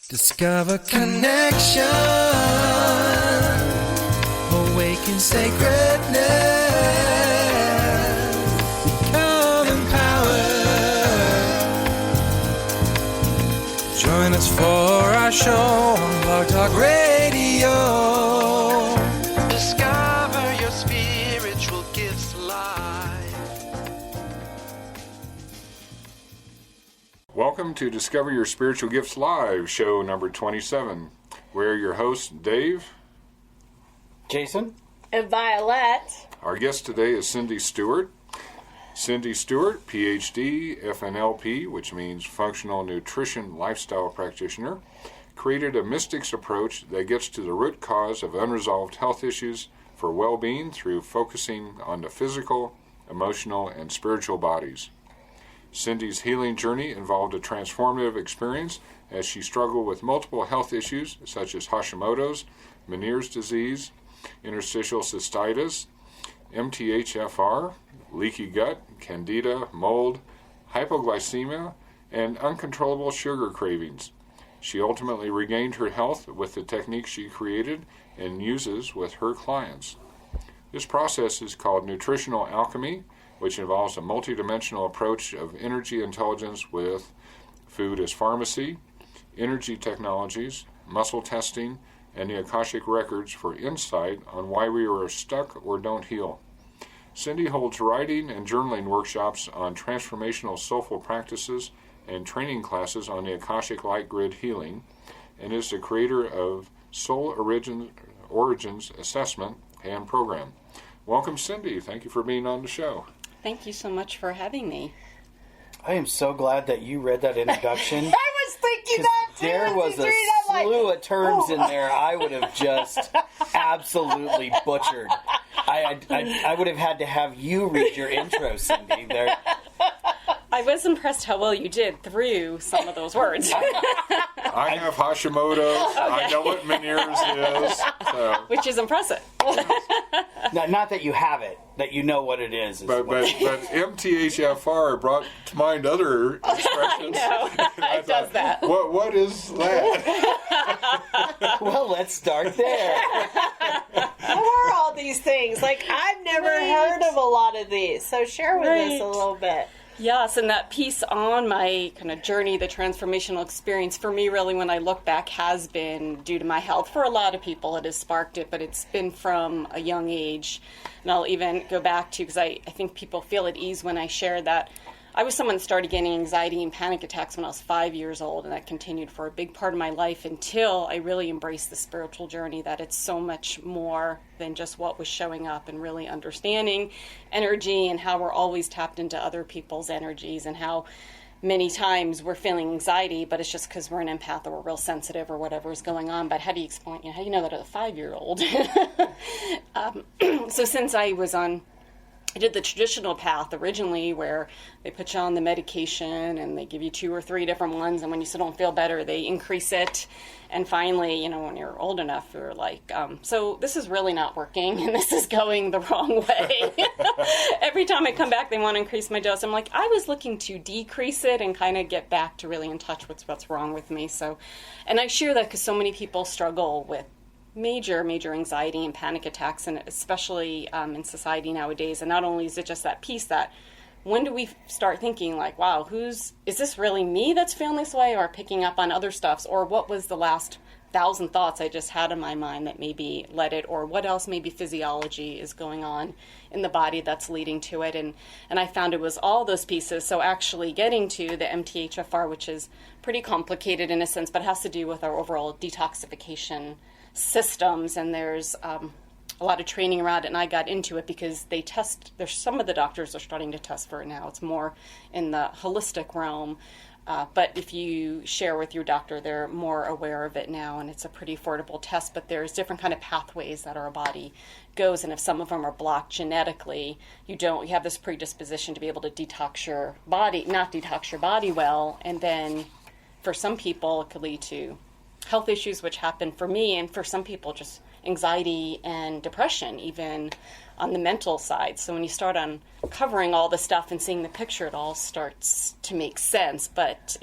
Discover connection, awaken sacredness, become empowered. Join us for our show on Blog Talk Radio. Discover your spiritual gifts live. Welcome to Discover Your Spiritual Gifts Live, show number 27. We're your hosts, Dave, Jason, and Vialet. Our guest today is Cyndi Stewart. Cyndi Stewart, PhD, FNLP, which means Functional Nutrition Lifestyle Practitioner, created a mystics approach that gets to the root cause of unresolved health issues for well-being through focusing on the physical, emotional, and spiritual bodies. Cyndi's healing journey involved a transformative experience as she struggled with multiple health issues such as Hashimoto's, Ménière's disease, interstitial cystitis, MTHFR, leaky gut, candida, mold, hypoglycemia, and uncontrollable sugar cravings. She ultimately regained her health with the techniques she created and uses with her clients. This process is called Nutritional Alchemy, which involves a multidimensional approach of energy intelligence with food as pharmacy, energy technologies, muscle testing, and the Akashic Records for insight on why we are stuck or don't heal. Cyndi holds writing and journaling workshops on transformational soulful practices and training classes on the Akashic Light Grid Healing, and is the creator of Soul Origins Assessment and Program. Welcome, Cyndi. Thank you for being on the show. Thank you so much for having me. I am so glad that you read that introduction. I was thinking that too. There was a slew of terms in there I would have just absolutely butchered. I would have had to have you read your intro, Cyndi. There. I was impressed how well you did through some of those words. I have Hashimoto. Okay. I know what Ménière's is. So. Which is impressive. Not that you have it, that you know what it is. But MTHFR brought to mind other expressions. I know. It does that. What is that? Well, let's start there. What are all these things? Like, I've never heard of a lot of these. So share with us a little bit. Yes, and that piece on my kind of journey, the transformational experience, for me really when I look back has been due to my health. For a lot of people it has sparked it, but it's been from a young age. And I'll even go back to, because I think people feel at ease when I share that I was someone that started getting anxiety and panic attacks when I was 5 years old, and that continued for a big part of my life until I really embraced the spiritual journey, that it's so much more than just what was showing up, and really understanding energy and how we're always tapped into other people's energies, and how many times we're feeling anxiety, but it's just because we're an empath or we're real sensitive or whatever is going on. But how do you explain, how do you know that as a 5-year-old? So since I did the traditional path originally, where they put you on the medication and they give you 2 or 3 different ones, and when you still don't feel better, they increase it. And finally, when you're old enough, you're like, so this is really not working, and this is going the wrong way. Every time I come back, they want to increase my dose. I'm like, I was looking to decrease it and kind of get back to really in touch with what's wrong with me. So, and I share that because so many people struggle with major anxiety and panic attacks, and especially in society nowadays. And not only is it just that piece that when do we start thinking like, wow, is this really me that's feeling this way, or picking up on other stuffs, or what was the last 1,000 thoughts I just had in my mind that maybe led it, or what else maybe physiology is going on in the body that's leading to it. And I found it was all those pieces. So actually getting to the MTHFR, which is pretty complicated in a sense, but has to do with our overall detoxification systems, and there's a lot of training around it, and I got into it because there's some of the doctors are starting to test for it now. It's more in the holistic realm, but if you share with your doctor, they're more aware of it now, and it's a pretty affordable test. But there's different kind of pathways that our body goes, and if some of them are blocked genetically, you have this predisposition to be able to not detox your body well, and then for some people it could lead to health issues, which happen for me, and for some people just anxiety and depression, even on the mental side. So when you start uncovering all the stuff and seeing the picture, it all starts to make sense. But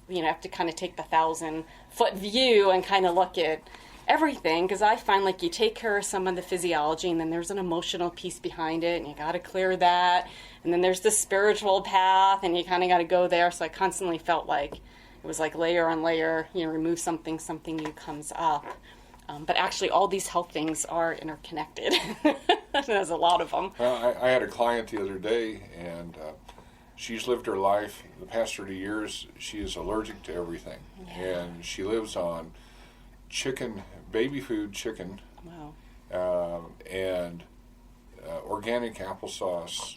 you have to kind of take the 1,000-foot view and kind of look at everything, because I find like you take care of some of the physiology and then there's an emotional piece behind it and you got to clear that, and then there's the spiritual path and you kind of got to go there. So I constantly felt like it was like layer on layer, remove something new comes up. But actually all these health things are interconnected. There's a lot of them. Well, I had a client the other day, and she's lived her life the past 30 years. She is allergic to everything. Yeah. And she lives on chicken, baby food chicken, Wow. And organic applesauce,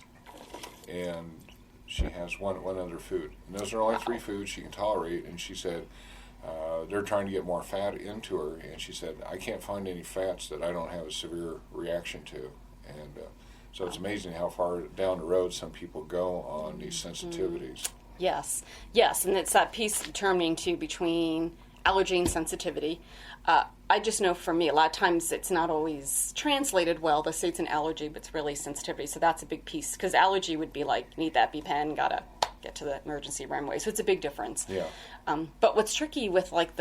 and she has one other food. And those are only 3 foods she can tolerate, and she said they're trying to get more fat into her, and she said, I can't find any fats that I don't have a severe reaction to. And so it's amazing how far down the road some people go on these sensitivities. Yes, and it's that piece determining too between allergy and sensitivity. I just know for me, a lot of times it's not always translated well. They say it's an allergy, but it's really sensitivity. So that's a big piece, because allergy would be like, need that EpiPen, gotta get to the emergency room way. So it's a big difference. Yeah. But what's tricky with like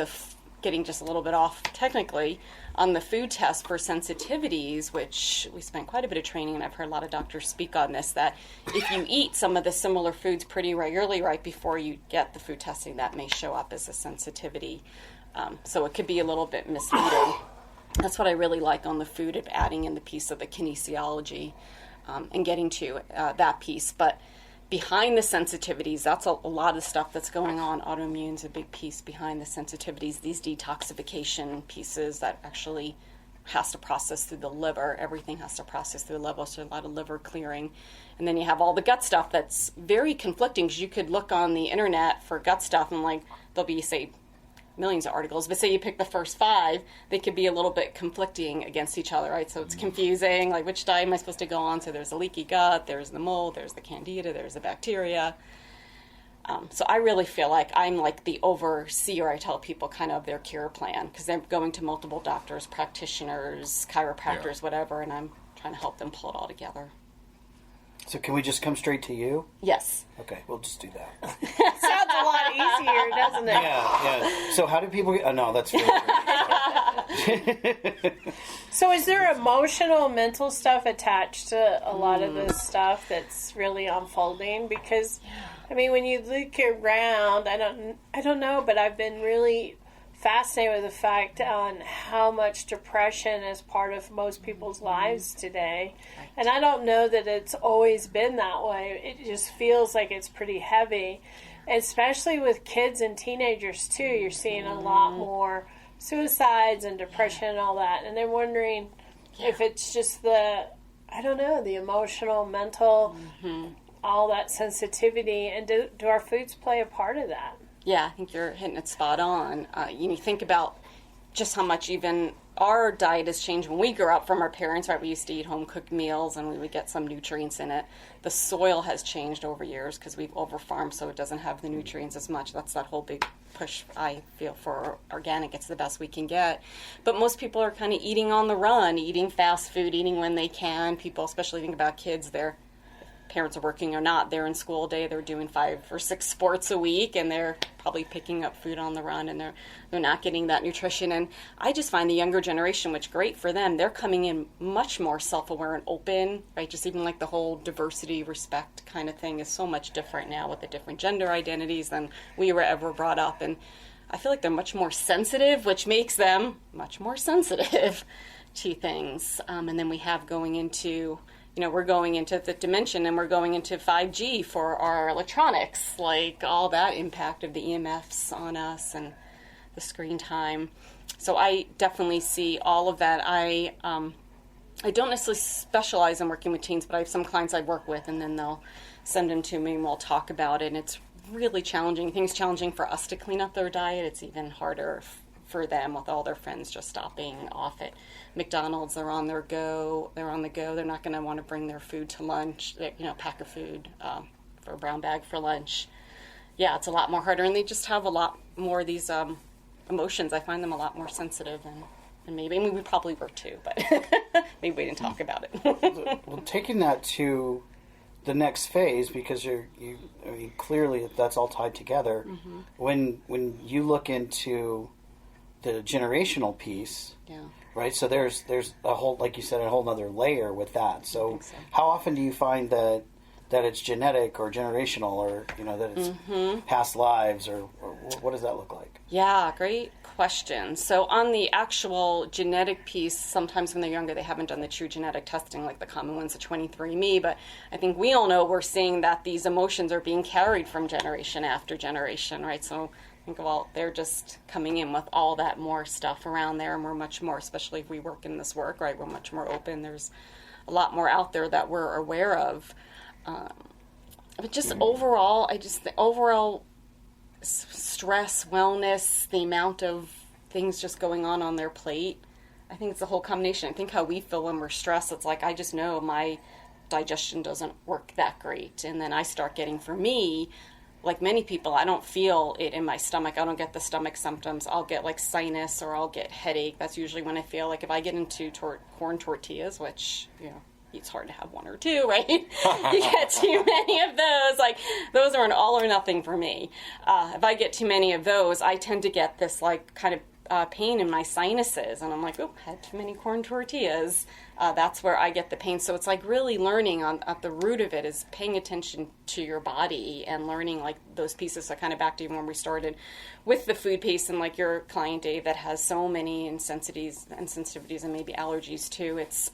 getting just a little bit off technically on the food test for sensitivities, which we spent quite a bit of training, and I've heard a lot of doctors speak on this, that if you eat some of the similar foods pretty regularly right before you get the food testing, that may show up as a sensitivity. So it could be a little bit misleading. That's what I really like on the food, of adding in the piece of the kinesiology and getting to that piece. But behind the sensitivities, that's a lot of stuff that's going on. Autoimmune's a big piece behind the sensitivities, these detoxification pieces that actually has to process through the liver. Everything has to process through the liver, so a lot of liver clearing. And then you have all the gut stuff that's very conflicting, because you could look on the internet for gut stuff and like there'll be, say, millions of articles, but say you pick the first 5, they could be a little bit conflicting against each other, right? So it's confusing, like which diet am I supposed to go on? So there's the leaky gut, there's the mold, there's the candida, there's the bacteria. So I really feel like I'm like the overseer. I tell people kind of their cure plan, because they're going to multiple doctors, practitioners, chiropractors, whatever, and I'm trying to help them pull it all together. So can we just come straight to you? Yes. Okay, we'll just do that. Sounds a lot easier, doesn't it? Yeah. So how do people get... Oh, no, that's really So is there emotional, mental stuff attached to a lot of this stuff that's really unfolding? Because, I mean, when you look around, I don't know, but I've been really fascinated with the fact on how much depression is part of most people's lives today. And I don't know that it's always been that way. It just feels like it's pretty heavy, especially with kids and teenagers too. You're seeing a lot more suicides and depression and all that. And I'm wondering if it's just the emotional, mental, all that sensitivity, and do our foods play a part of that? Yeah, I think you're hitting it spot on. You think about just how much even our diet has changed when we grew up from our parents, right? We used to eat home-cooked meals and we would get some nutrients in it. The soil has changed over years because we've over-farmed, so it doesn't have the nutrients as much. That's that whole big push, I feel, for organic. It's the best we can get. But most people are kind of eating on the run, eating fast food, eating when they can. People, especially think about kids, parents are working or not, they're in school all day, they're doing 5 or 6 sports a week, and they're probably picking up food on the run, and they're not getting that nutrition. And I just find the younger generation, which great for them, they're coming in much more self-aware and open, right? Just even like the whole diversity, respect kind of thing is so much different now with the different gender identities than we were ever brought up. And I feel like they're much more sensitive, which makes them much more sensitive to things. And then we have going into... we're going into the dimension, and we're going into 5G for our electronics, like all that impact of the EMFs on us and the screen time. So I definitely see all of that. I don't necessarily specialize in working with teens, but I have some clients I work with, and then they'll send them to me and we'll talk about it. And it's really challenging. I think it's challenging for us to clean up their diet. It's even harder for them with all their friends just stopping off at McDonald's. They're on the go. They're not going to want to bring their food to lunch, pack of food for a brown bag for lunch. Yeah, it's a lot more harder, and they just have a lot more of these emotions. I find them a lot more sensitive, and And maybe, I mean, we probably were too, but maybe we didn't talk about it. Well, taking that to the next phase, because I mean, clearly that's all tied together. Mm-hmm. When you look into the generational piece, right? So there's a whole, like you said, a whole other layer with that. So, how often do you find that it's genetic or generational, or that it's past lives, or what does that look like? Yeah, great question. So on the actual genetic piece, sometimes when they're younger, they haven't done the true genetic testing, like the common ones, the 23andMe. But I think we all know, we're seeing that these emotions are being carried from generation after generation, right? So I think, well, they're just coming in with all that more stuff around there, and we're much more, especially if we work in this work, right? We're much more open. There's a lot more out there that we're aware of. But just overall, the overall stress, wellness, the amount of things just going on their plate, I think it's the whole combination. I think how we feel when we're stressed, it's like, I just know my digestion doesn't work that great. And then I start getting, for me, like many people, I don't feel it in my stomach. I don't get the stomach symptoms. I'll get like sinus, or I'll get headache. That's usually when I feel like, if I get into corn tortillas, which, it's hard to have one or two, right? You get too many of those. Like, those are an all or nothing for me. If I get too many of those, I tend to get this like kind of pain in my sinuses, and I'm like, oh, I had too many corn tortillas. That's where I get the pain. So it's like really learning at the root of it is paying attention to your body and learning like those pieces. So kind of back to when we started with the food piece, and like your client Dave that has so many sensitivities and maybe allergies too. It's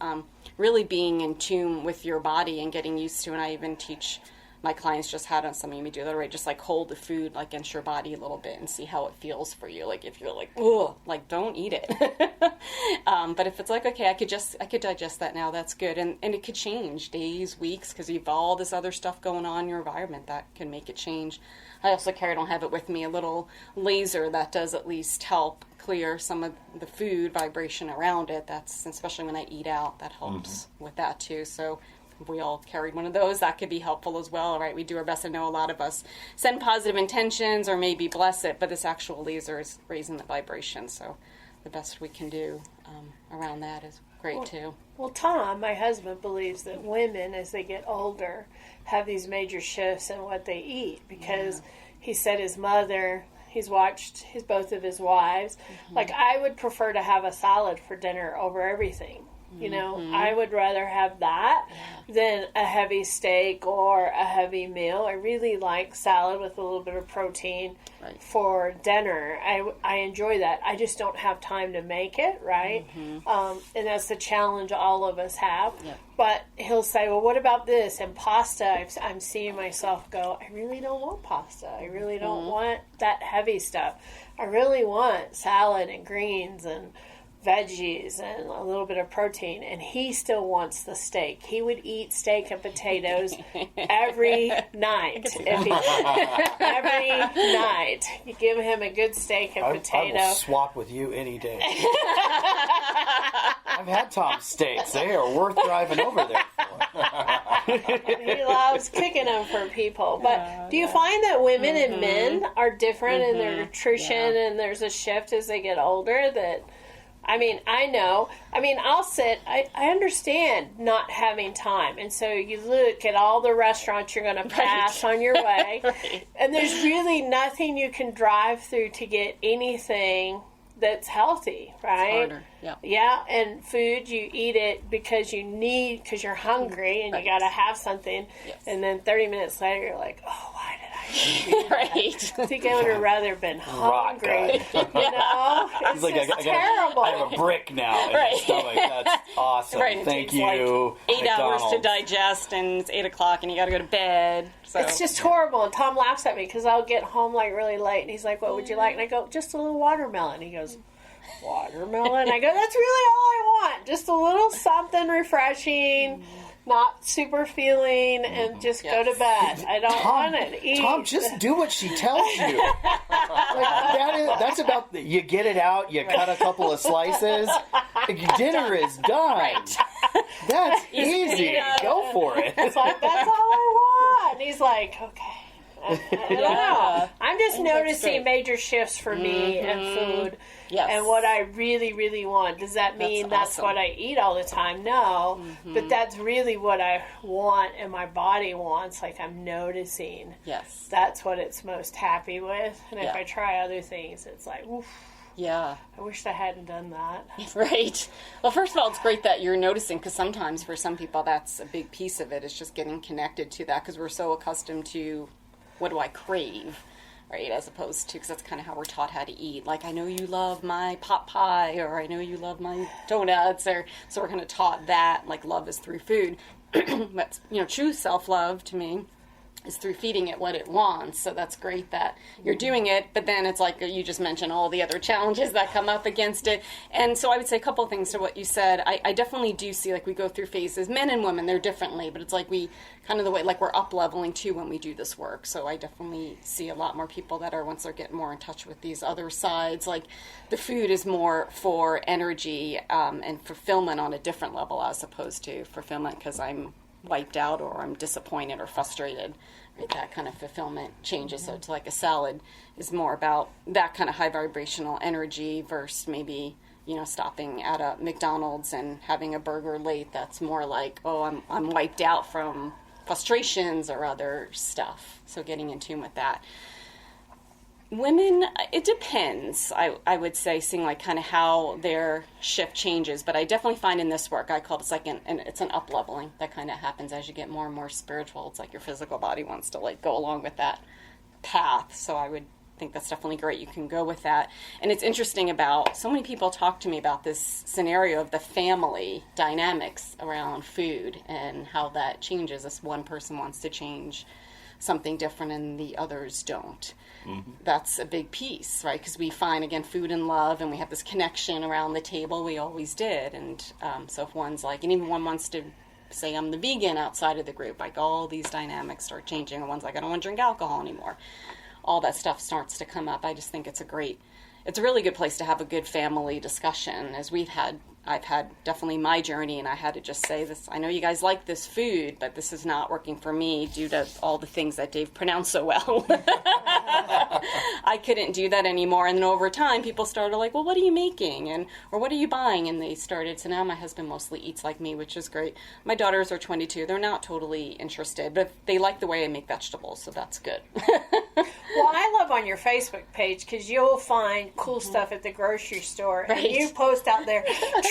really being in tune with your body and getting used to. And I even teach my clients just how to, some of you may do that, right? Just like hold the food like against your body a little bit and see how it feels for you. Like if you're like, ugh, like don't eat it. But if it's like, okay, I could digest that now, that's good. And it could change days, weeks, because you've all this other stuff going on in your environment that can make it change. I also carry, I don't have it with me, a little laser that does at least help clear some of the food vibration around it. That's, especially when I eat out, that helps with that too. So if we all carried one of those, that could be helpful as well, right? We do our best. I know a lot of us send positive intentions or maybe bless it, but this actual laser is raising the vibration. So the best we can do around that is great too. Well, Tom, my husband, believes that women, as they get older, have these major shifts in what they eat, because he said his mother, he's watched both of his wives. Like, I would prefer to have a salad for dinner over everything. You know, I would rather have that than a heavy steak or a heavy meal. I really like salad with a little bit of protein for dinner. I enjoy that. I just don't have time to make it, right? And that's the challenge all of us have. But he'll say, well, what about this? And pasta, I'm seeing myself go, I really don't want pasta. I really don't want that heavy stuff. I really want salad and greens and veggies and a little bit of protein, and he still wants the steak. He would eat steak and potatoes every night. Every night. You give him a good steak and potato. I will swap with you any day. I've had Tom's steaks. They are worth driving over there for. He loves cooking them for people. But do you find that women and men are different in their nutrition, and there's a shift as they get older? That, I mean, I know. I mean, I understand not having time. And so you look at all the restaurants you're going to pass on your way. And there's really nothing you can drive through to get anything that's healthy, right? It's harder. Yeah, and food, you eat it because you're hungry and you got to have something. And then 30 minutes later, you're like, oh, why did I eat that? I think I would have rather been hungry. You know? It's like, just terrible. I have a brick now in my stomach. That's awesome. Thank you. Like 8 hours to digest, and it's 8 o'clock, and you got to go to bed. So. It's just horrible. And Tom laughs at me because I'll get home like really late, and he's like, what would you like? And I go, just a little watermelon. He goes, watermelon? I go, that's really all I want. Just a little something refreshing, not super feeling, and just go to bed. I don't want it. Eat. Tom, just do what she tells you. That's about, you get it out, you cut a couple of slices, dinner is done. That's easy. Go for it. It's like, that's all I want. And he's like, okay. I don't know. I'm just think that's noticing great. major shifts for me and food. Yes. And what I really, really want. Does that mean that's awesome. what I eat all the time? No. But that's really what I want and my body wants. Like, I'm noticing. Yes. That's what it's most happy with. And if Yeah. I try other things, it's like, oof, Yeah. I wish I hadn't done that. Right. Well, first of all, it's great that you're noticing, because sometimes for some people that's a big piece of it, is just getting connected to that, because we're so accustomed to what do I crave, right, as opposed to, because that's kind of how we're taught how to eat. Like, I know you love my pot pie, or I know you love my donuts, or so we're kind of taught that, like, love is through food. But, true self-love to me is through feeding it what it wants. So that's great that you're doing it, but then it's like you just mentioned all the other challenges that come up against it. And so I would say a couple of things to what you said. I definitely do see, like, we go through phases, men and women, they're differently, but it's like we kind of the way, like, we're up leveling too when we do this work. So I definitely see a lot more people that are, once they're getting more in touch with these other sides, like the food is more for energy and fulfillment on a different level, as opposed to fulfillment because I'm wiped out or I'm disappointed or frustrated. Right? That kind of fulfillment changes. So it's like a salad is more about that kind of high vibrational energy versus maybe, stopping at a McDonald's and having a burger late. That's more like, oh, I'm wiped out from frustrations or other stuff. So getting in tune with that. Women, it depends, I would say, seeing like kind of how their shift changes. But I definitely find in this work, I call it, it's like it's an up-leveling that kind of happens as you get more and more spiritual. It's like your physical body wants to like go along with that path. So I would think that's definitely great. You can go with that. And it's interesting about, so many people talk to me about this scenario of the family dynamics around food and how that changes. This one person wants to change something different and the others don't. That's a big piece, right? Because we find, again, food and love, and we have this connection around the table. We always did. And so if one's like, and even one wants to say, I'm the vegan outside of the group, like all these dynamics start changing. And one's like, I don't want to drink alcohol anymore. All that stuff starts to come up. I just think it's a really good place to have a good family discussion, as I've had definitely my journey, and I had to just say this. I know you guys like this food, but this is not working for me due to all the things that Dave pronounced so well. I couldn't do that anymore. And then over time, people started like, well, what are you making? Or what are you buying? And they started, so now my husband mostly eats like me, which is great. My daughters are 22. They're not totally interested, but they like the way I make vegetables, so that's good. Well, I love on your Facebook page because you'll find cool stuff at the grocery store, Right. and you post out there, try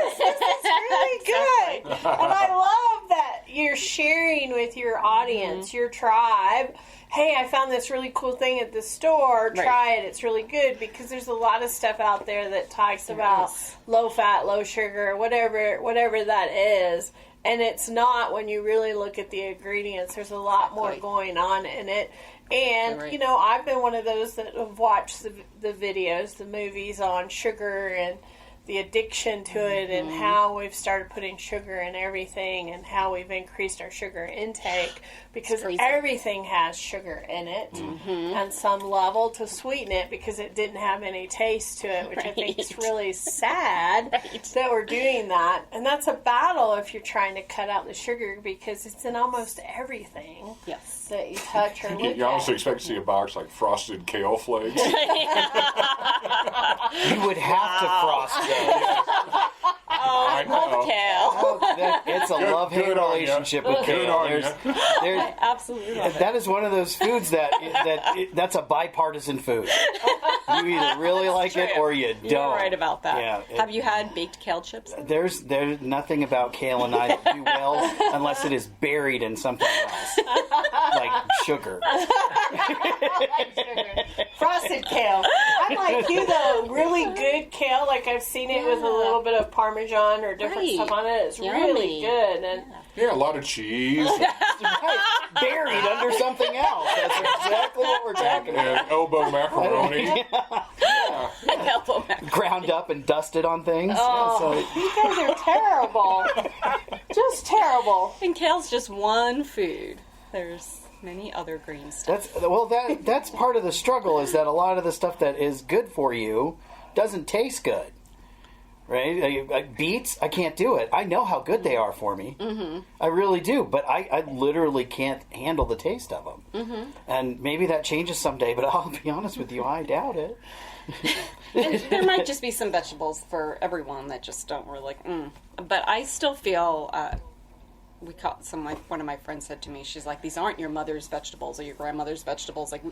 this! This is really good! And I love that you're sharing with your audience, your tribe, hey, I found this really cool thing at the store, try it, it's really good, because there's a lot of stuff out there that talks about low fat, low sugar, whatever that is. And it's not, when you really look at the ingredients, there's a lot more going on in it. And, I've been one of those that have watched the videos, the movies on sugar and the addiction to it, and how we've started putting sugar in everything, and how we've increased our sugar intake, because everything has sugar in it on some level to sweeten it, because it didn't have any taste to it, which I think is really sad that we're doing that. And that's a battle if you're trying to cut out the sugar, because it's in almost everything that you touch or look at. You honestly expect to see a box like frosted kale flakes. You would have to frost those. I know. It's a love-hate good on ya. relationship with Good kale. on There's, Absolutely. that is one of those foods that's a bipartisan food. You either really like it or you don't. You're right about that. Yeah, Have you had baked kale chips? There's nothing about kale and I that do well unless it is buried in something else, like sugar. Frosted kale. I'm like you though. Really good kale. Like I've seen it with a little bit of Parmesan or different stuff on it. It's really good. And Yeah, a lot of cheese. Buried under something else. That's exactly what we're talking about. And elbow macaroni. Ground up and dusted on things. oh, you guys are terrible. Just terrible. And kale's just one food. There's many other green stuff. That's part of the struggle, is that a lot of the stuff that is good for you doesn't taste good. right? Like beets, I can't do it. I know how good they are for me. I really do, but I literally can't handle the taste of them. And maybe that changes someday, but I'll be honest with you, I doubt it. And there might just be some vegetables for everyone that just don't really like. But I still feel one of my friends said to me, she's like, these aren't your mother's vegetables or your grandmother's vegetables. Like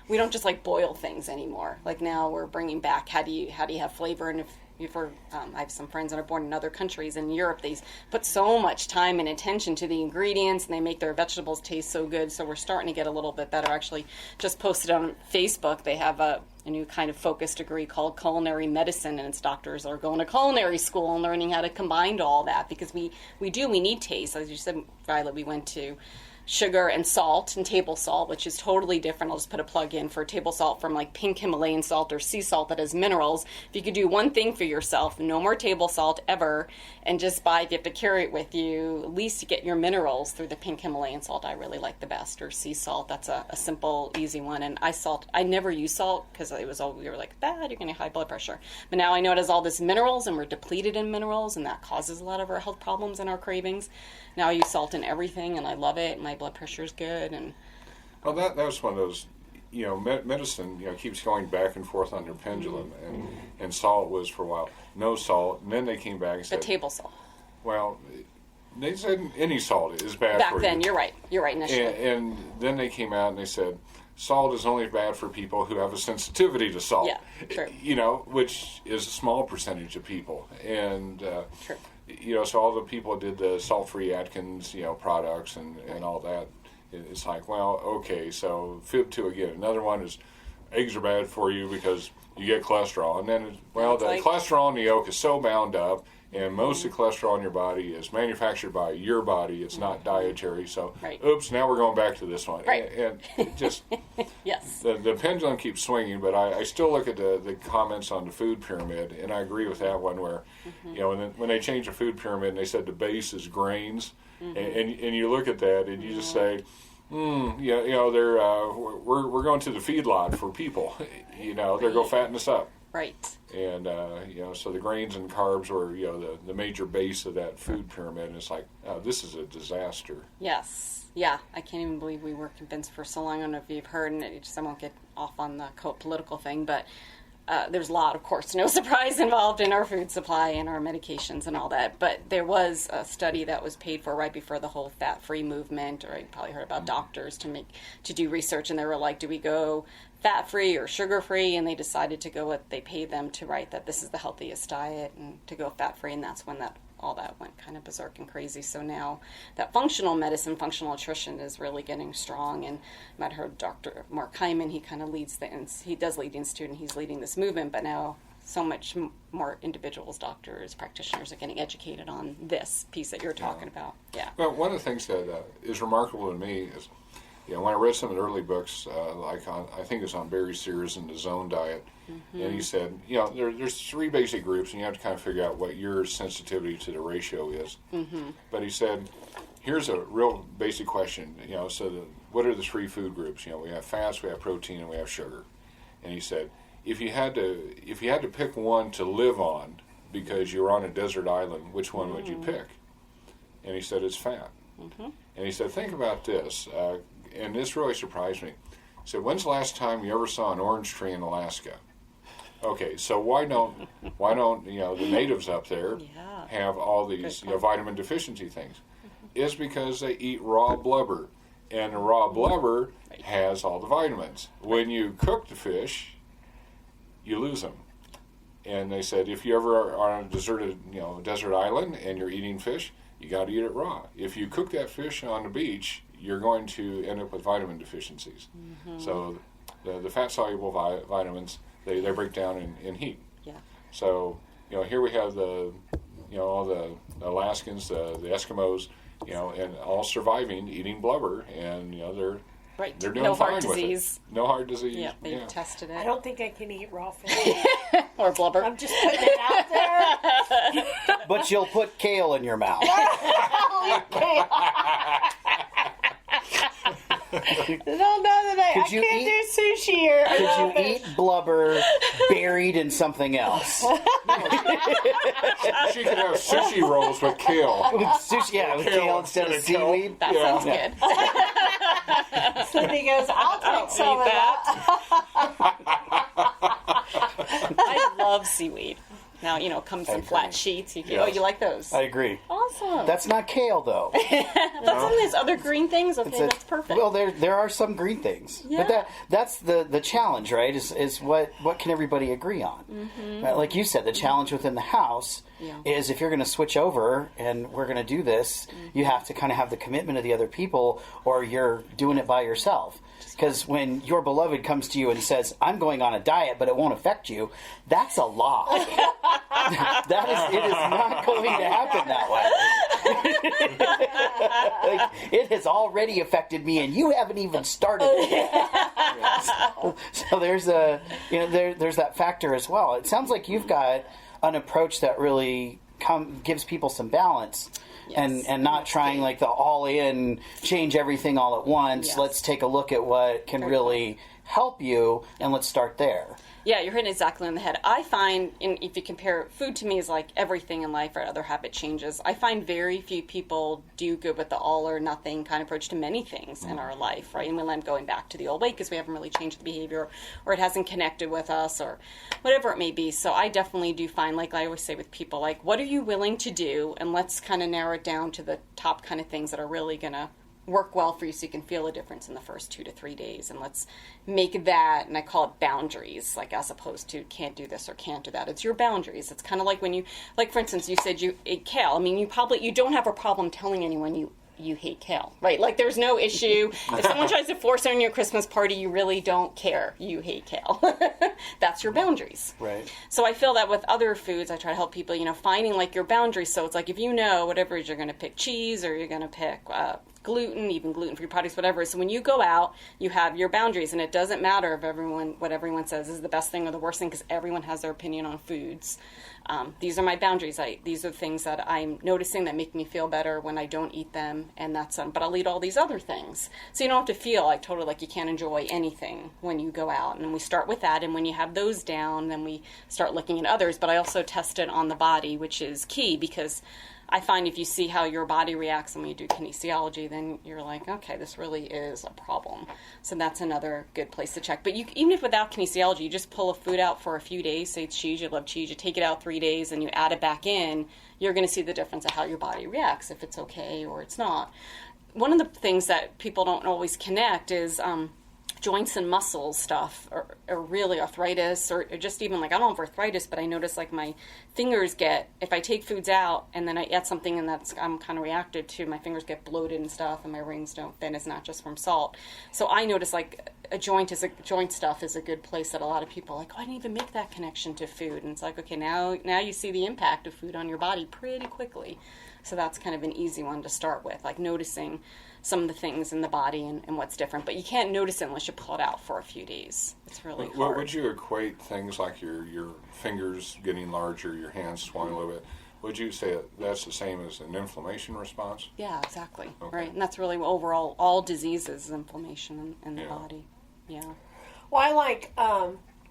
we don't just like boil things anymore. Like now we're bringing back how do you have flavor. And I have some friends that are born in other countries in Europe. They put so much time and attention to the ingredients, and they make their vegetables taste so good. So we're starting to get a little bit better. Actually, just posted on Facebook, they have a new kind of focused degree called culinary medicine, and its doctors are going to culinary school and learning how to combine all that, because we need taste. As you said, Vialet, we went to sugar and salt and table salt, which is totally different. I'll just put a plug in for table salt from like pink Himalayan salt or sea salt that has minerals. If you could do one thing for yourself, no more table salt ever, and just buy, if you have to carry it with you, at least to get your minerals through the pink Himalayan salt. I really like the best, or sea salt. That's a simple, easy one. And I never use salt because it was all, we were like, you're going to have high blood pressure. But now I know it has all this minerals, and we're depleted in minerals, and that causes a lot of our health problems and our cravings. Now I use salt in everything, and I love it. My blood pressure is good. And well, that was one of those, medicine, keeps going back and forth on their pendulum, and salt was for a while no salt, and then they came back and said table salt. Well, they said any salt is bad back for then. you. You're right initially. And then they came out and they said salt is only bad for people who have a sensitivity to salt. Yeah, true. Which is a small percentage of people, and true. So all the people did the salt-free Atkins, products and all that. It's like, well, okay, so fib 2 again. Another one is eggs are bad for you because you get cholesterol. And then, the cholesterol in the yolk is so bound up, and most of the cholesterol in your body is manufactured by your body. It's not dietary. So, oops, now we're going back to this one. Right. And it just, yes. The pendulum keeps swinging, but I still look at the comments on the food pyramid, and I agree with that one where, when they changed the food pyramid and they said the base is grains, and you look at that and you just say, they're we're going to the feedlot for people. They're go fatten us up. Right. And so the grains and carbs were the major base of that food pyramid, and it's like, this is a disaster. Yes. Yeah, I can't even believe we were convinced for so long. I don't know if you've heard, and I won't get off on the political thing, but there's a lot, of course, no surprise, involved in our food supply and our medications and all that. But there was a study that was paid for right before the whole fat-free movement, or you probably heard about doctors to do research, and they were like, do we go fat-free or sugar-free? And they decided to go they paid them to write that this is the healthiest diet and to go fat-free, and that's when all that went kind of berserk and crazy. So now that functional medicine, functional nutrition is really getting strong. And I might have heard Dr. Mark Hyman, he kind of he does lead the institute, and he's leading this movement, but now so much more individuals, doctors, practitioners are getting educated on this piece that you're talking about. Yeah. Well, one of the things that is remarkable to me is, when I read some of the early books, I think it was on Barry Sears and the Zone Diet, and he said, there's 3 basic groups, and you have to kind of figure out what your sensitivity to the ratio is. But he said, here's a real basic question, what are the 3 food groups? We have fats, we have protein, and we have sugar. And he said, if you had to pick one to live on because you were on a desert island, which one would you pick? And he said, it's fat. And he said, think about this. And this really surprised me. He said, when's the last time you ever saw an orange tree in Alaska? Okay, so why don't the natives up there have all these vitamin deficiency things? It's because they eat raw blubber, and the raw blubber has all the vitamins. When you cook the fish, you lose them. And they said, if you ever are on a desert island and you're eating fish, you got to eat it raw. If you cook that fish on the beach, you're going to end up with vitamin deficiencies. So the fat-soluble vitamins, they break down in heat. Yeah. So, here we have all the Alaskans, the Eskimos, and all surviving eating blubber, and, they're doing no fine heart with disease. It. No heart disease. Yeah, they've tested it. I don't think I can eat raw fish. Or blubber. I'm just putting it out there. But you'll put kale in your mouth. Don't know that I Could you can't do sushi or Could you eat blubber buried in something else? She could have sushi rolls with kale. Sushi, yeah, with kale instead of seaweed. That sounds good. Cindy goes, I'll take some of that. I love seaweed. Now, it comes in flat sheets. You can, Yes. Oh, you like those? I agree. Awesome. That's not kale, though. That's some of these other green things. Okay, that's perfect. Well, there are some green things, Yeah. but that's the challenge, right? Is what can everybody agree on? Mm-hmm. Right? Like you said, the challenge within the house is if you're going to switch over and we're going to do this, you have to kind of have the commitment of the other people, or you're doing it by yourself. Because when your beloved comes to you and says, "I'm going on a diet, but it won't affect you," that's a lie. It is not going to happen that way. Like, it has already affected me, and you haven't even started it yet. So there's there's that factor as well. It sounds like you've got an approach that really gives people some balance. Yes. And not trying like the all-in, change everything all at once. Yes. Let's take a look at what can really help you, and let's start there. Yeah, you're hitting exactly on the head. I find, if you compare food to me is like everything in life or other habit changes, I find very few people do good with the all or nothing kind of approach to many things in our life, right? And we end up going back to the old way because we haven't really changed the behavior, or it hasn't connected with us, or whatever it may be. So I definitely do find, like I always say with people, like, what are you willing to do? And let's kind of narrow it down to the top kind of things that are really going to work well for you so you can feel a difference in the first 2 to 3 days. And let's make that, and I call it boundaries, like as opposed to can't do this or can't do that. It's your boundaries. It's kind of like when you, like for instance, you said you ate kale. I mean, you don't have a problem telling anyone you hate kale, right? Like there's no issue. If someone tries to force it on your Christmas party, you really don't care. You hate kale. That's your boundaries. Right. So I feel that with other foods, I try to help people, finding like your boundaries. So it's like if whatever it is, you're going to pick cheese or you're going to pick gluten, even gluten-free products, whatever. So when you go out, you have your boundaries, and it doesn't matter if what everyone says is the best thing or the worst thing, because everyone has their opinion on foods. These are my boundaries. These are the things that I'm noticing that make me feel better when I don't eat them, and that's but I'll eat all these other things. So you don't have to feel like totally like you can't enjoy anything when you go out. And we start with that, and when you have those down, then we start looking at others. But I also test it on the body, which is key, because I find if you see how your body reacts when you do kinesiology, then you're like, okay, this really is a problem. So that's another good place to check. But even if without kinesiology, you just pull a food out for a few days, say it's cheese, you love cheese, you take it out 3 days and you add it back in, you're going to see the difference of how your body reacts, if it's okay or it's not. One of the things that people don't always connect is joints and muscles stuff, or really arthritis, or just even like, I don't have arthritis, but I notice like my fingers if I take foods out and then I eat something and I'm kind of reacted to, my fingers get bloated and stuff and my rings don't fit. It's not just from salt. So I notice like joint stuff is a good place that a lot of people are like, oh, I didn't even make that connection to food. And it's like, okay, now you see the impact of food on your body pretty quickly. So that's kind of an easy one to start with, like noticing some of the things in the body and what's different. But you can't notice it unless you pull it out for a few days. It's really hard. What would you equate things like your fingers getting larger, your hands swelling a little bit? Would you say that's the same as an inflammation response? Yeah, exactly. Okay. Right. And that's really overall, all diseases, inflammation in the body. Yeah. Well, I like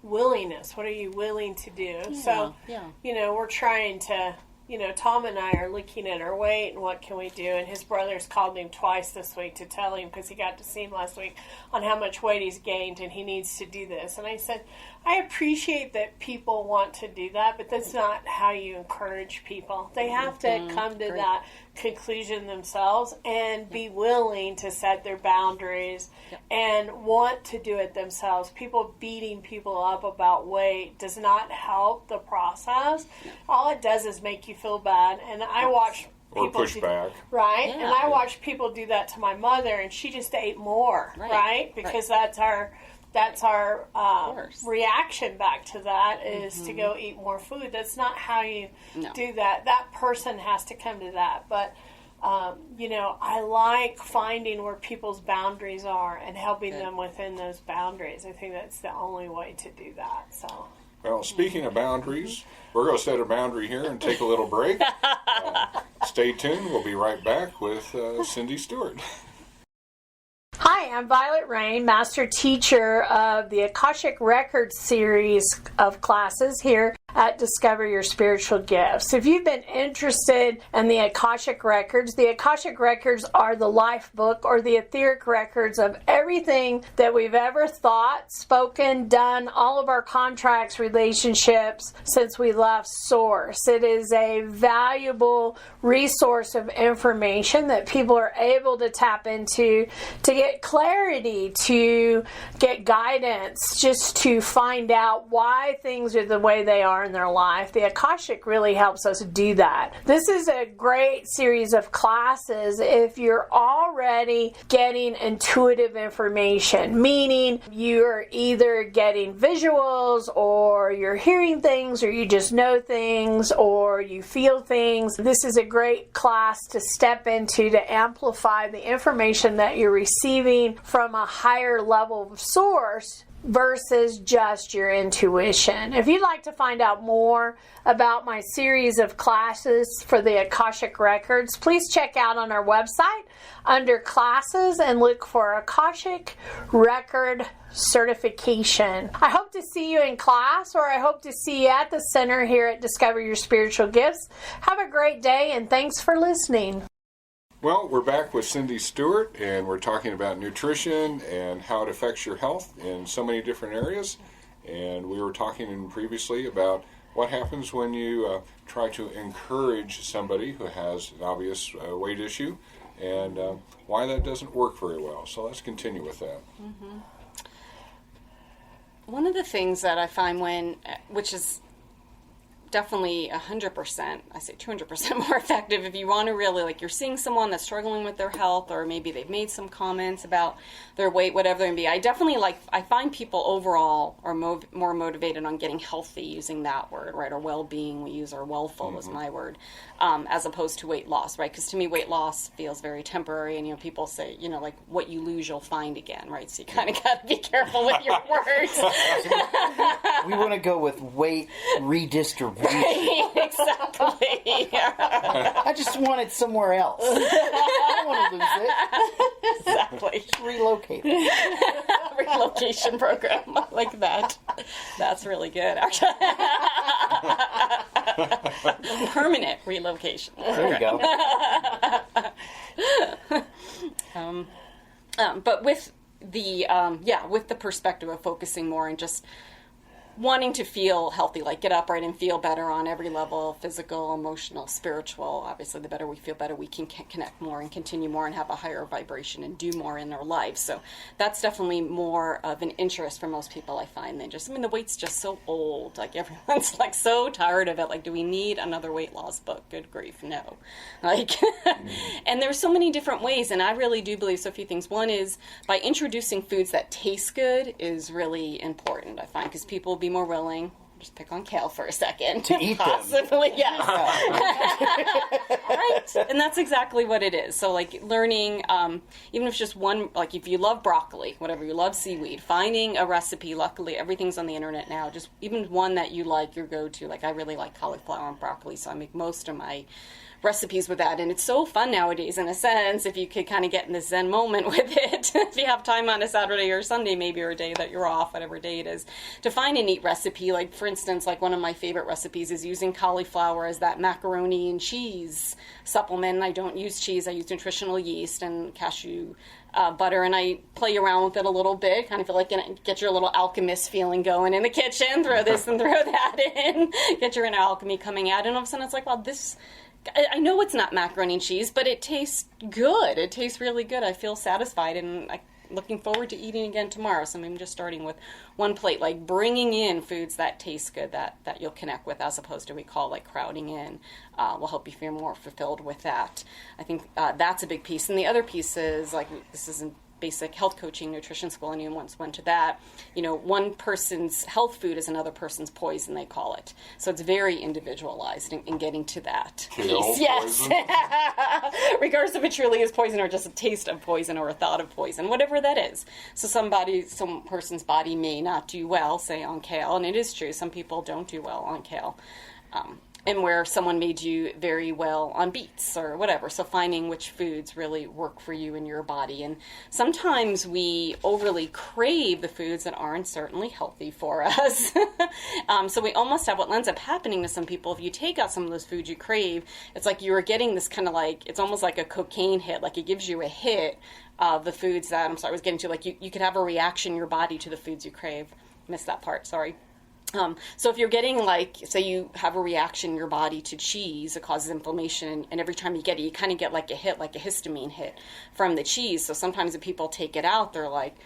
willingness. What are you willing to do? So, we're trying to, Tom and I are looking at our weight and what can we do. And his brothers called him twice this week to tell him, because he got to see him last week, on how much weight he's gained and he needs to do this. And I said, I appreciate that people want to do that, but that's not how you encourage people. They have to come to that conclusion themselves and be willing to set their boundaries and want to do it themselves. People beating people up about weight does not help the process. All it does is make you feel bad. And I watch or people push back. Right? Yeah. And I watch people do that to my mother, and she just ate more, right? Because that's our reaction back to that is to go eat more food. That's not how you do that. That person has to come to that. But, I like finding where people's boundaries are and helping them within those boundaries. I think that's the only way to do that. So. Well, speaking of boundaries, we're going to set a boundary here and take a little break. Stay tuned. We'll be right back with Cyndi Stewart. Hi, I'm Violet Rain, Master Teacher of the Akashic Records series of classes here at Discover Your Spiritual Gifts. If you've been interested in the Akashic Records are the life book or the etheric records of everything that we've ever thought, spoken, done, all of our contracts, relationships since we left Source. It is a valuable resource of information that people are able to tap into to get clarity, to get guidance, just to find out why things are the way they are in their life. The Akashic really helps us do that. This is a great series of classes if you're already getting intuitive information, meaning you're either getting visuals or you're hearing things or you just know things or you feel things. This is a great class to step into to amplify the information that you're receiving from a higher level of source versus just your intuition. If you'd like to find out more about my series of classes for the Akashic Records, please check out on our website under classes and look for Akashic Record Certification. I hope to see you in class, or I hope to see you at the center here at Discover Your Spiritual Gifts. Have a great day and thanks for listening. Well, we're back with Cyndi Stewart, and we're talking about nutrition and how it affects your health in so many different areas. And we were talking previously about what happens when you try to encourage somebody who has an obvious weight issue, and why that doesn't work very well. So let's continue with that. Mm-hmm. One of the things that I find which is definitely 100%, I say 200% more effective if you want to really, like, you're seeing someone that's struggling with their health, or maybe they've made some comments about their weight, whatever they may be. I find people overall are more motivated on getting healthy, using that word, right? Or well-being, we use, or wellful is my word, as opposed to weight loss, right? Because to me, weight loss feels very temporary, and, people say, like, what you lose, you'll find again, right? So you kind of got to be careful with your words. We want to go with weight redistribution. Right, exactly. I just want it somewhere else. I don't want to lose it. Exactly. Just relocate it. Relocation program like that. That's really good, actually. Permanent relocation. There you go. But with the with the perspective of focusing more and just wanting to feel healthy, like get upright and feel better on every level, physical, emotional, spiritual. Obviously, the better we feel, better we can connect more and continue more and have a higher vibration and do more in our lives. So that's definitely more of an interest for most people, I find, than just, the weight's just so old. Like, everyone's, like, so tired of it. Like, do we need another weight loss book? Good grief, no. Like, and there's so many different ways, and I really do believe so few things. One is by introducing foods that taste good is really important, I find, because people be more willing, just pick on kale for a second, to eat possibly them. Yes. Right, and that's exactly what it is. So, like, learning, even if it's just one, like, if you love broccoli, whatever, you love seaweed, finding a recipe. Luckily everything's on the internet now, just even one that you like, your go-to. Like, I really like cauliflower and broccoli, so I make most of my recipes with that, and it's so fun nowadays, in a sense, if you could kind of get in the Zen moment with it. If you have time on a Saturday or Sunday, maybe, or a day that you're off, whatever day it is, to find a neat recipe. Like, for instance, like, one of my favorite recipes is using cauliflower as that macaroni and cheese supplement. I don't use cheese, I use nutritional yeast and cashew butter, and I play around with it a little bit, kind of feel like get your little alchemist feeling going in the kitchen, throw this and throw that in, get your inner alchemy coming out, and all of a sudden it's like, wow, this, I know it's not macaroni and cheese, but it tastes good. It tastes really good. I feel satisfied, and I'm looking forward to eating again tomorrow. So I'm just starting with one plate, like bringing in foods that taste good, that you'll connect with, as opposed to, we call, like, crowding in, will help you feel more fulfilled with that. I think that's a big piece. And the other piece is, like, this isn't basic health coaching, nutrition school, and you once went to that, one person's health food is another person's poison, they call it. So it's very individualized in getting to that piece. Yes. Regardless if it truly is poison or just a taste of poison or a thought of poison, whatever that is. So some person's body may not do well, say, on kale, and it is true, some people don't do well on kale. and where someone may do very well on beets or whatever. So finding which foods really work for you and your body. And sometimes we overly crave the foods that aren't certainly healthy for us. So we almost have what ends up happening to some people. If you take out some of those foods you crave, it's like you are getting this kind of like, it's almost like a cocaine hit. Like it gives you a hit of the foods that, I was getting to, like you could have a reaction in your body to the foods you crave. Missed that part, sorry. So if you're getting, like, say you have a reaction in your body to cheese, it causes inflammation, and every time you get it, you kind of get like a hit, like a histamine hit from the cheese. So sometimes if people take it out, they're like,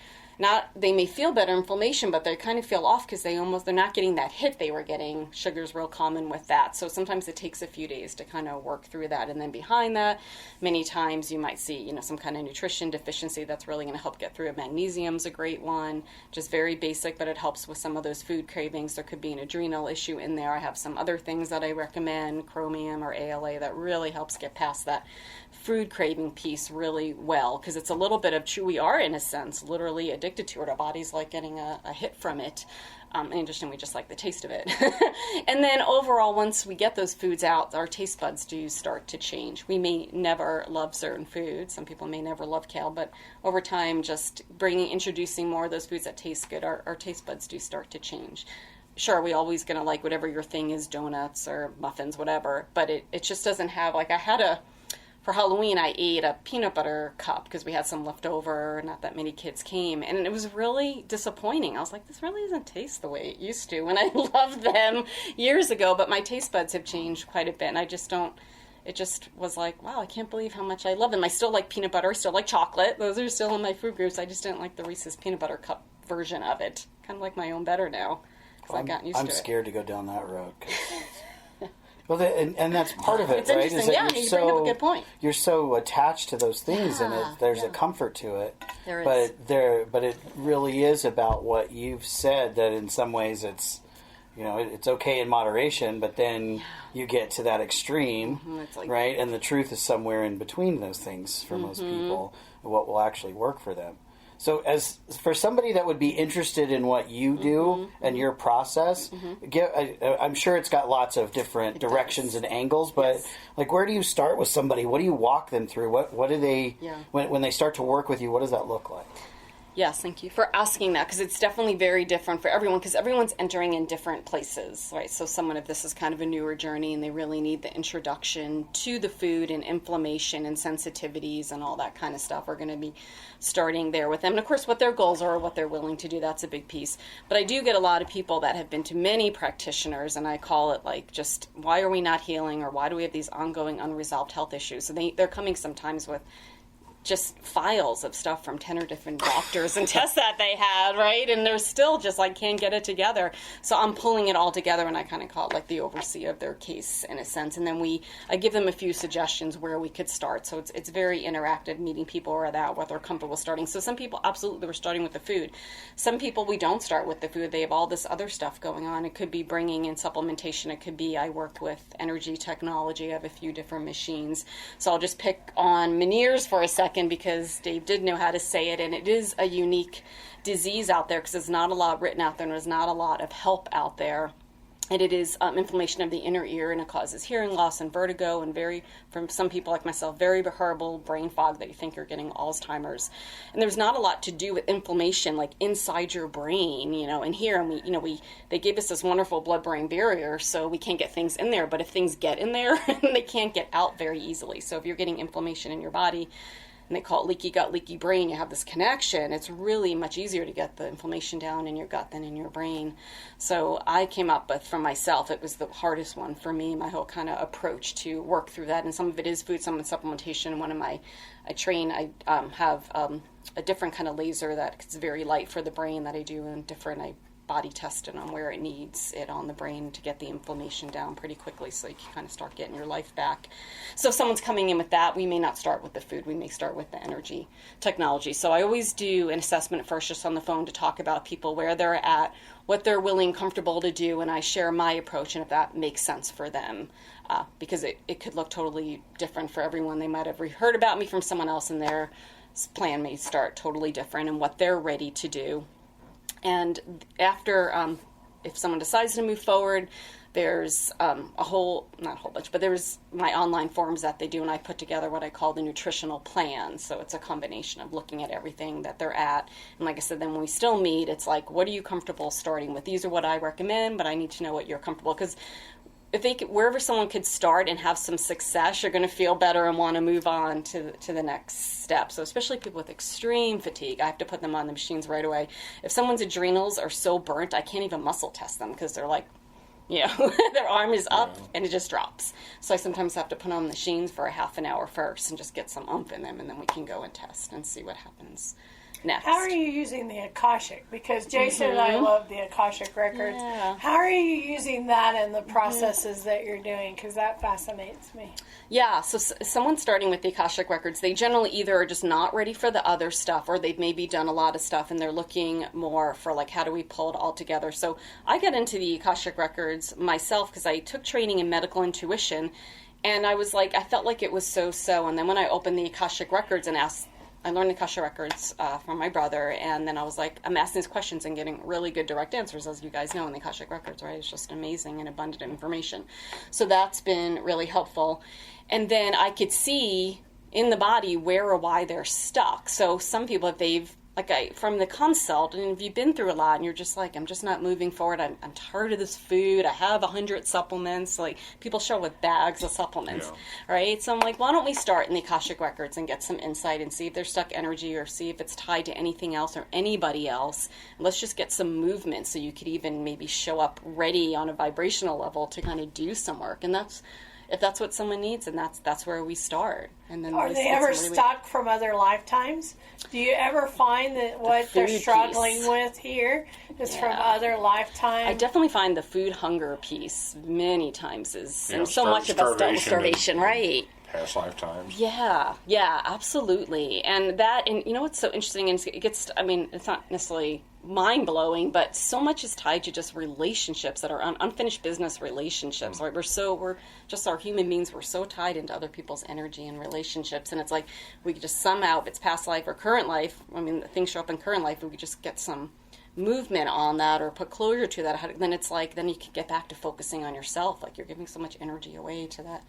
they may feel better inflammation, but they kind of feel off because they're not getting that hit they were getting. Sugar's real common with that. So sometimes it takes a few days to kind of work through that. And then behind that, many times you might see, some kind of nutrition deficiency that's really going to help get through it. Magnesium's a great one, just very basic, but it helps with some of those food cravings. There could be an adrenal issue in there. I have some other things that I recommend, chromium or ALA, that really helps get past that food craving piece really well, because it's a little bit of we are, in a sense, literally addicted to it. Our body's like getting a hit from it. And interesting, we just like the taste of it. And then overall, once we get those foods out, our taste buds do start to change. We may never love certain foods. Some people may never love kale, but over time, just introducing more of those foods that taste good, our taste buds do start to change. Sure, we always going to like whatever your thing is, donuts or muffins, whatever, but it just doesn't have, like, for Halloween, I ate a peanut butter cup because we had some left over. Not that many kids came. And it was really disappointing. I was like, this really doesn't taste the way it used to. And I loved them years ago, but my taste buds have changed quite a bit. And it just was like, wow, I can't believe how much I love them. I still like peanut butter. I still like chocolate. Those are still in my food groups. I just didn't like the Reese's peanut butter cup version of it. Kind of like my own better now. Well, I've gotten used to it. I'm scared to go down that road. Well, and that's part of it, it's right? Interesting. Is that yeah, you bring up a good point. You're so attached to those things, and there's a comfort to it. There is. But it really is about what you've said. That in some ways it's, it's okay in moderation, but then you get to that extreme, right? And the truth is somewhere in between those things for most people. What will actually work for them. So as for somebody that would be interested in what you do and your process, I'm sure it's got lots of different directions and angles, but like, where do you start with somebody? What do you walk them through? What do they, when they start to work with you, what does that look like? Yes, thank you for asking that, because it's definitely very different for everyone, because everyone's entering in different places, right? So someone, if this is kind of a newer journey and they really need the introduction to the food and inflammation and sensitivities and all that kind of stuff, we're going to be starting there with them. And of course, what their goals are, what they're willing to do, that's a big piece. But I do get a lot of people that have been to many practitioners, and I call it like, just, why are we not healing, or why do we have these ongoing unresolved health issues? So they're coming sometimes with just files of stuff from 10 or different doctors and tests that they had, right? And they're still just like, can't get it together. So I'm pulling it all together, and I kind of call it like the overseer of their case in a sense. And then I give them a few suggestions where we could start. So it's very interactive, meeting people where they're at, what they're comfortable starting. So some people, absolutely, we're starting with the food. Some people, we don't start with the food. They have all this other stuff going on. It could be bringing in supplementation. It could be, I work with energy technology. I have a few different machines. So I'll just pick on Ménière's for a second, because Dave did know how to say it, and it is a unique disease out there because there's not a lot written out there, and there's not a lot of help out there. And it is inflammation of the inner ear, and it causes hearing loss and vertigo, and from some people like myself, very horrible brain fog that you think you're getting Alzheimer's. And there's not a lot to do with inflammation, like inside your brain, and here, and they gave us this wonderful blood-brain barrier, so we can't get things in there. But if things get in there, they can't get out very easily. So if you're getting inflammation in your body, and they call it leaky gut, leaky brain, you have this connection, it's really much easier to get the inflammation down in your gut than in your brain. So I came up with, for myself, it was the hardest one for me, my whole kind of approach to work through that. And some of it is food, some of it's supplementation. I have a different kind of laser that's very light for the brain that I do, and I body test it on where it needs it on the brain to get the inflammation down pretty quickly, so you can kind of start getting your life back. So if someone's coming in with that, we may not start with the food, we may start with the energy technology. So I always do an assessment first, just on the phone, to talk about people, where they're at, what they're willing, comfortable to do, and I share my approach, and if that makes sense for them, because it could look totally different for everyone. They might have heard about me from someone else, and their plan may start totally different, and what they're ready to do. And after, if someone decides to move forward, There's not a whole bunch, but there's my online forums that they do, and I put together what I call the nutritional plan. So it's a combination of looking at everything that they're at. And like I said, then when we still meet, it's like, what are you comfortable starting with? These are what I recommend, but I need to know what you're comfortable. Because wherever someone could start and have some success, you're going to feel better and want to move on to the next step. So especially people with extreme fatigue, I have to put them on the machines right away. If someone's adrenals are so burnt, I can't even muscle test them because they're like, their arm is up and it just drops. So I sometimes have to put on the machines for a half an hour first and just get some oomph in them, and then we can go and test and see what happens next. How are you using the Akashic? Because Jason and I love the Akashic Records. Yeah. How are you using that in the processes that you're doing? Because that fascinates me. Yeah, so someone starting with the Akashic Records, they generally either are just not ready for the other stuff, or they've maybe done a lot of stuff and they're looking more for like, how do we pull it all together? So I got into the Akashic Records myself because I took training in medical intuition, and I was like, I felt like it was so. And then when I opened the Akashic Records and I learned the Akashic Records from my brother, and then I was like, I'm asking these questions and getting really good direct answers, as you guys know, in the Akashic Records, right? It's just amazing and abundant information. So that's been really helpful. And then I could see in the body where or why they're stuck. So some people, if they've, from the consult, and if you've been through a lot and you're just like, I'm just not moving forward, I'm tired of this food, I have 100 supplements, like people show with bags of supplements, right? So I'm like, why don't we start in the Akashic Records and get some insight and see if there's stuck energy or see if it's tied to anything else or anybody else. And let's just get some movement so you could even maybe show up ready on a vibrational level to kind of do some work. And if that's what someone needs, and that's where we start. And then are they ever stuck from other lifetimes? Do you ever find that what they're struggling with here is from other lifetimes? I definitely find the food hunger piece many times and so much of us starvation, right? Past lifetimes. Yeah, absolutely. And you know what's so interesting, and it gets, it's not necessarily mind-blowing, but so much is tied to just relationships that are unfinished business relationships, right? We're just our human beings, we're so tied into other people's energy and relationships, and it's like we could just somehow, if it's past life or current life, things show up in current life, and we could just get some movement on that or put closure to that, then it's like, then you can get back to focusing on yourself, like you're giving so much energy away to that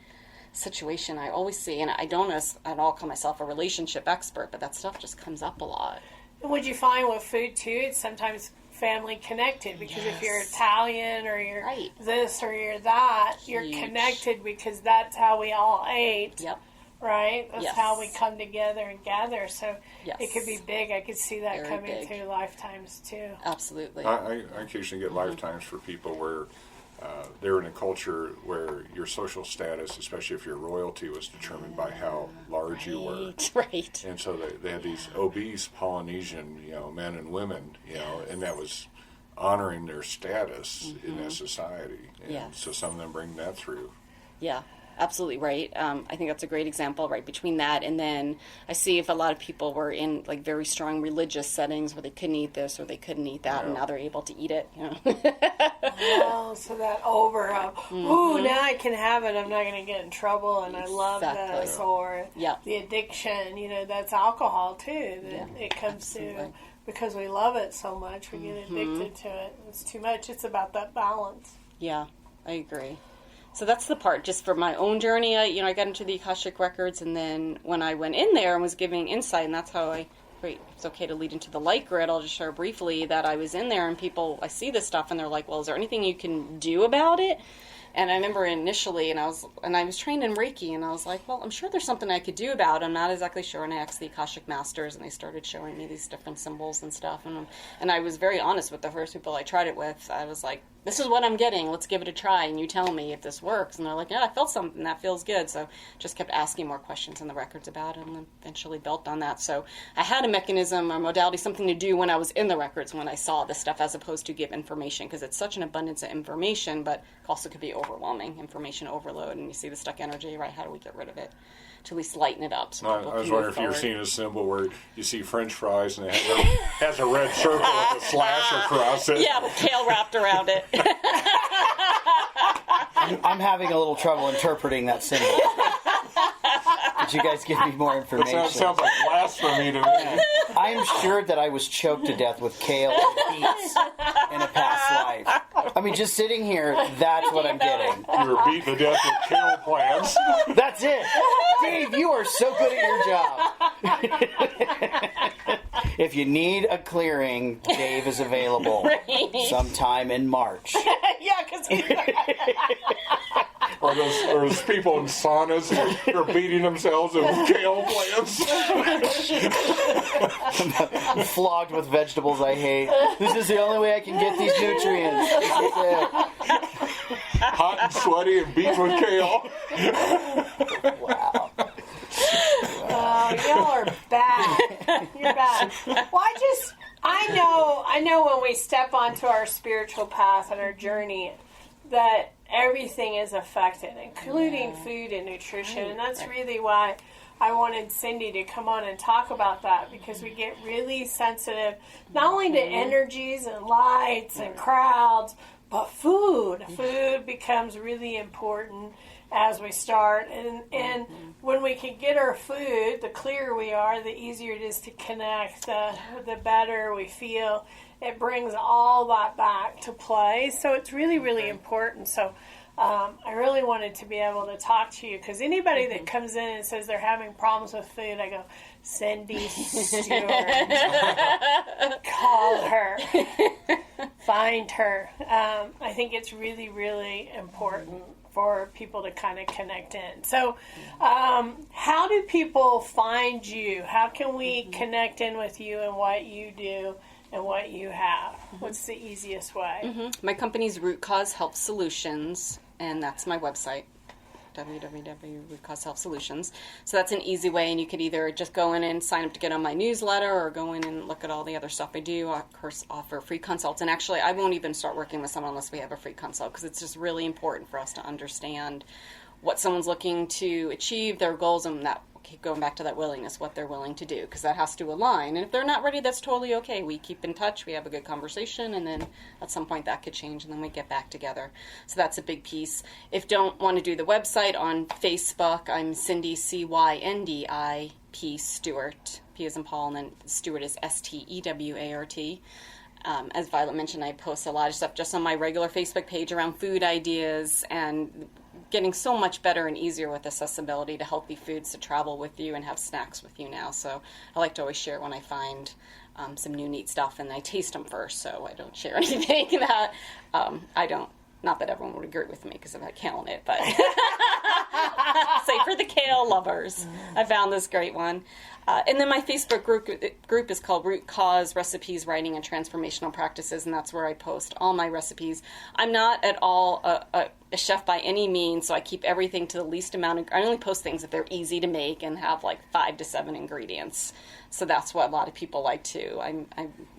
situation. I always see, and I don't at all call myself a relationship expert, but that stuff just comes up a lot. Would you find with food too, it's sometimes family connected, because if you're Italian or you're this or you're that, you're connected because that's how we all ate. Yep. Right? That's how we come together and gather. So it could be big. I could see that Very coming big. through lifetimes too. Absolutely. I occasionally get lifetimes for people where they're in a culture where your social status, especially if you're royalty, was determined by how large you were. Right. And so they had these obese Polynesian, men and women, and that was honoring their status in that society. And so some of them bring that through. Yeah. Absolutely right. I think that's a great example, right, between that and then I see if a lot of people were in like very strong religious settings where they couldn't eat this or they couldn't eat that, and now they're able to eat it. Oh, so that ooh, now I can have it, I'm not going to get in trouble, and I love this, or the addiction, that's alcohol too, that it comes to, because we love it so much, we get addicted to it. It's too much. It's about that balance. Yeah, I agree. So that's the part, just for my own journey, I got into the Akashic Records, and then when I went in there and was giving insight, and that's how it's okay to lead into the light grid, I'll just share briefly that I was in there, and I see this stuff, and they're like, well, is there anything you can do about it? And I remember initially, and I was trained in Reiki, and I was like, well, I'm sure there's something I could do about it. I'm not exactly sure. And I asked the Akashic Masters, and they started showing me these different symbols and stuff. And I was very honest with the first people I tried it with. I was like, this is what I'm getting. Let's give it a try, and you tell me if this works. And they're like, yeah, I felt something. That feels good. So just kept asking more questions in the records about it, and eventually built on that. So I had a mechanism or modality, something to do when I was in the records, when I saw this stuff, as opposed to give information, because it's such an abundance of information, but also could be overwhelming, information overload, and you see the stuck energy, right? How do we get rid of it to at least lighten it up? So I was wondering if you're seeing a symbol where you see French fries and it has a red circle with a slash across it. Yeah, with kale wrapped around it. I'm having a little trouble interpreting that symbol. Could you guys give me more information? That sounds like blasphemy to me. I'm sure that I was choked to death with kale and beets in a past life. me just sitting here, that's what I'm getting. You're beaten to death with kale plants. That's it. Dave, you are so good at your job. If you need a clearing, Dave is available sometime in March. Yeah, because Or those people in saunas who are beating themselves with kale plants. Flogged with vegetables I hate. This is the only way I can get these nutrients. This is it. Hot and sweaty and beaten with kale. Wow. oh, y'all are bad. You're bad. Well, I know when we step onto our spiritual path and our journey that everything is affected, including food and nutrition. And that's really why I wanted Cyndi to come on and talk about that, because we get really sensitive, not only to energies and lights and crowds, but food. Food becomes really important as we start. And when we can get our food, the clearer we are, the easier it is to connect, the better we feel. It brings all that back to play. So it's really, really important. So I really wanted to be able to talk to you, because anybody that comes in and says they're having problems with food, I go, Cyndi Stewart. Call her. Find her. I think it's really, really important for people to kind of connect in. So how do people find you? How can we connect in with you and what you do and what you have? What's the easiest way? My company's Root Cause Health Solutions, and that's my website, www.rootcausehealthsolutions. So that's an easy way, and you could either just go in and sign up to get on my newsletter, or go in and look at all the other stuff I do. I, of course, offer free consults, and actually I won't even start working with someone unless we have a free consult, because it's just really important for us to understand what someone's looking to achieve, their goals, and that, keep going back to that willingness, what they're willing to do, because that has to align. And if they're not ready, that's totally okay. We keep in touch, we have a good conversation, and then at some point that could change, and then we get back together. So that's a big piece. If you don't want to do the website, on Facebook, I'm Cyndi, CYNDI-P Stewart, P as in Paul, and then Stewart is STEWART. As Violet mentioned, I post a lot of stuff just on my regular Facebook page around food ideas, and getting so much better and easier with accessibility to healthy foods to travel with you and have snacks with you now. So I like to always share when I find some new neat stuff, and I taste them first, so I don't share anything that I don't. Not that everyone would agree with me because I've had kale in it, but say for the kale lovers, I found this great one. And then my Facebook group is called Root Cause Recipes, Writing, and Transformational Practices, and that's where I post all my recipes. I'm not at all a chef by any means, so I keep everything to the least amount. I only post things if they're easy to make and have like 5 to 7 ingredients. So that's what a lot of people like too. I'm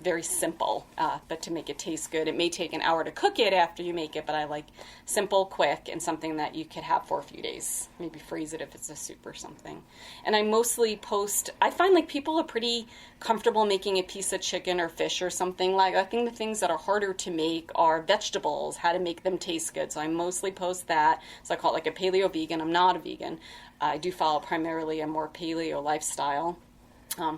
very simple, but to make it taste good. It may take an hour to cook it after you make it, but I like simple, quick, and something that you could have for a few days. Maybe freeze it if it's a soup or something. And I mostly post, I find like people are pretty comfortable making a piece of chicken or fish or something. Like, I think the things that are harder to make are vegetables, how to make them taste good. So I mostly post that. So I call it like a paleo vegan. I'm not a vegan. I do follow primarily a more paleo lifestyle.